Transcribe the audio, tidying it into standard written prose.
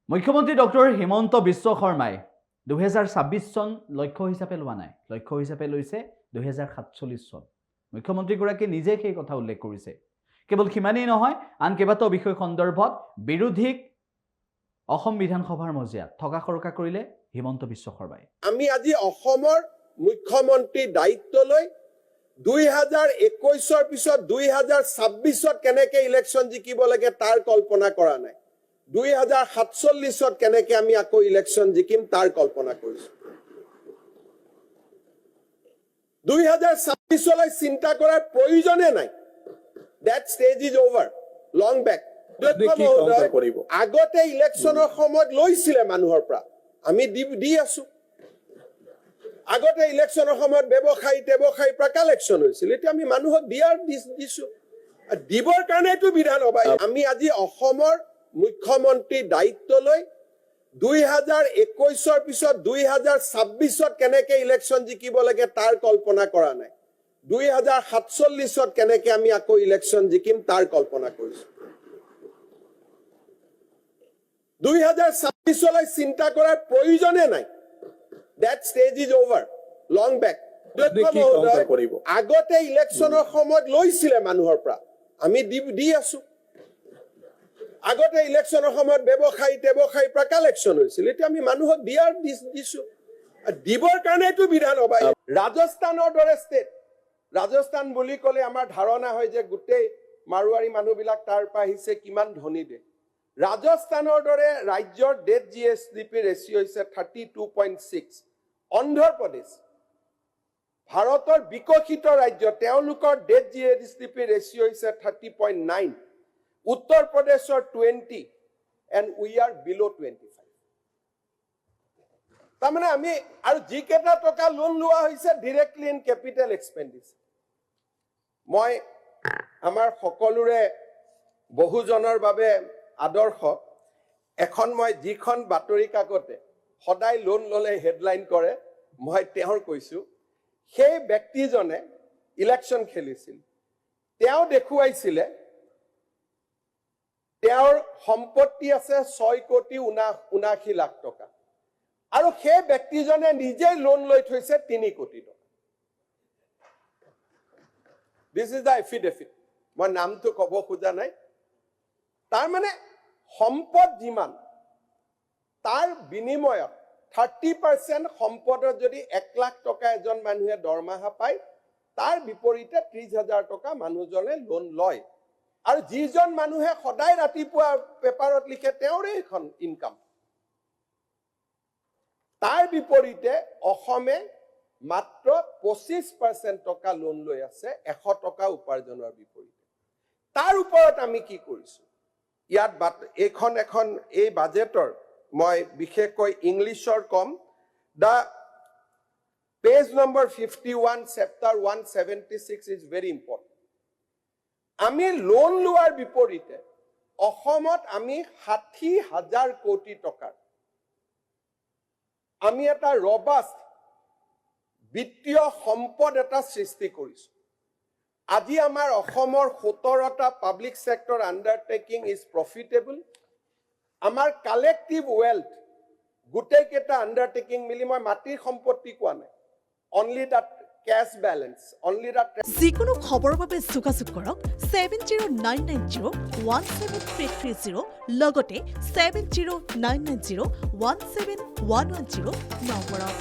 মুখ্যমন্ত্ৰী ডক্টৰ হিমন্ত বিশ্ব শৰ্মাই 2026 চন লক্ষ্য হিচাপে লোৱা নাই, লক্ষ্য হিচাপে লৈছে 2047 চন। মুখ্যমন্ত্ৰীগৰাকী নিজে সেই কথা উল্লেখ কৰিছে। কেৱল সিমানেই নহয়, আন কেইবাটাও বিষয় সন্দৰ্ভত বিৰোধীক অসম বিধানসভাৰ মজিয়াত থকা সৰকা কৰিলে হিমন্ত বিশ্ব শৰ্মাই। আমি আজি অসমৰ মুখ্যমন্ত্ৰী দায়িত্ব লৈ 2021 পিছত 2026 কেনেকে ইলেকশ্যন জিকিব লাগে তাৰ কল্পনা কৰা নাই। 2047 কেনেকে আমি আকৌ ইলেকশ্যন জিকিম তাৰ কল্পনা কৰিছো। 2026 চিন্তা কৰাৰ প্ৰয়োজনে নাই। That stage is over, long back. আগতে ইলেকশ্যনৰ সময়ত লৈছিলে মানুহৰ পৰা, আমি দি আছো। আগতে ইলেকশ্যনৰ সময়ত ব্যৱসায়ী পৰা কালেকশ্যন হৈছিল, এতিয়া আমি মানুহক দিছো। দিবৰ কাৰণেতো বিধানসভা। আমি আজি অসমৰ মুখ্যমন্ত্ৰী দায়িত্ব লৈ 2021 পিছত 2026 কেনেকে ইলেকশ্যন জিকিব লাগে তাৰ কল্পনা কৰা নাই। 2047 কেনেকে আমি আকৌ ইলেকশ্যন জিকিম তাৰ কল্পনা কৰিছো। 2026 চিন্তা কৰাৰ প্ৰয়োজনে নাই। That stage is over, long back. আগতে ইলেকশ্যনৰ সময়ত লৈছিলে মানুহৰ পৰা, আমি দি আছো। আগতে ইলেকশ্যনৰ সময়ত ব্যৱসায়ী পৰা কালেকশ্যন হৈছিল, এতিয়া আমি মানুহক দিছো। দিবৰ কাৰণেতো বিধানসভা। ৰাজস্থানৰ দৰে ষ্টেট, ৰাজস্থান বুলি ক'লে আমাৰ ধাৰণা হয় যে গোটেই মাৰোৱাৰী মানুহবিলাক তাৰ পৰা আহিছে, কিমান ধনী দেশ। ৰাজস্থানৰ দৰে ৰাজ্যৰ ডেট জিএছডিপি ৰেচিঅ' হৈছে 32.6। অন্ধ্ৰপ্ৰদেশ ভাৰতৰ বিকশিত ৰাজ্য, তেওঁলোকৰ ডেট জিএছডিপি ৰেচিঅ' হৈছে 30.9। উত্তৰ প্ৰদেশৰ 20 and we are below 25। তাৰমানে আমি আৰু যিকেইটা টকা লোন লোৱা হৈছে ডিৰেক্টলি ইন কেপিটেল এক্সপেণ্ডিচাৰ। মই আমাৰ সকলোৰে বহুজনৰ বাবে আদৰ্শ এখন মই যিখন বাতৰি কাকতে সদায় লোন ললে হেডলাইন কৰে, মই তেওঁৰ কৈছো, সেই ব্যক্তিজনে ইলেকশ্যন খেলিছিল, তেওঁ দেখুৱাইছিলে তেওঁৰ সম্পত্তি আছে 6,79 লাখ টকা, আৰু সেই ব্যক্তিজনে নিজে লোন লৈ থৈছে 3 কোটি টকা। দিস ইজ দ্য এফিডেভিট, মই নামটো ক'ব খোজা নাই। তাৰ মানে সম্পদ যিমান, তাৰ বিনিময়ত 30% সম্পদত যদি 1 লাখ টকা এজন মানুহে দৰমহা পায়, তাৰ বিপৰীতে 30,000 টকা মানুহজনে লোন লয়। আৰু যিজন মানুহে সদায় ৰাতিপুৱা পেপাৰত লিখে তেওঁৰে এখন ইনকাম, তাৰ বিপৰীতে অসমে মাত্ৰ 25% টকা লোন লৈ আছে 100 টকা উপাৰ্জনৰ বিপৰীতে। তাৰ ওপৰত আমি কি কৰিছো, ইয়াত এখন এই বাজেটৰ মই বিশেষকৈ ইংলিছৰ কম। The page number 51 chapter 176 is very important. আমি লোন লোৱাৰ বিপৰীতে অসমত আমি 60,000 কোটি টকাৰ আমি এটা ৰবাষ্ট বিত্তীয় সম্পদ এটা সৃষ্টি কৰিছো। আজি আমাৰ অসমৰ 17টা public sector undertaking is profitable. আমাৰ কালেক্টিভ ৱেলথ গোটেই কেইটা আন্ডাৰটেকিং মিলি, মই মাটিৰ সম্পত্তি কোৱা নাই, only that cash balance, only that. যিকোনো খবৰৰ বাবে যোগাযোগ কৰক 7099017330 লগতে 7099017110 নম্বৰত।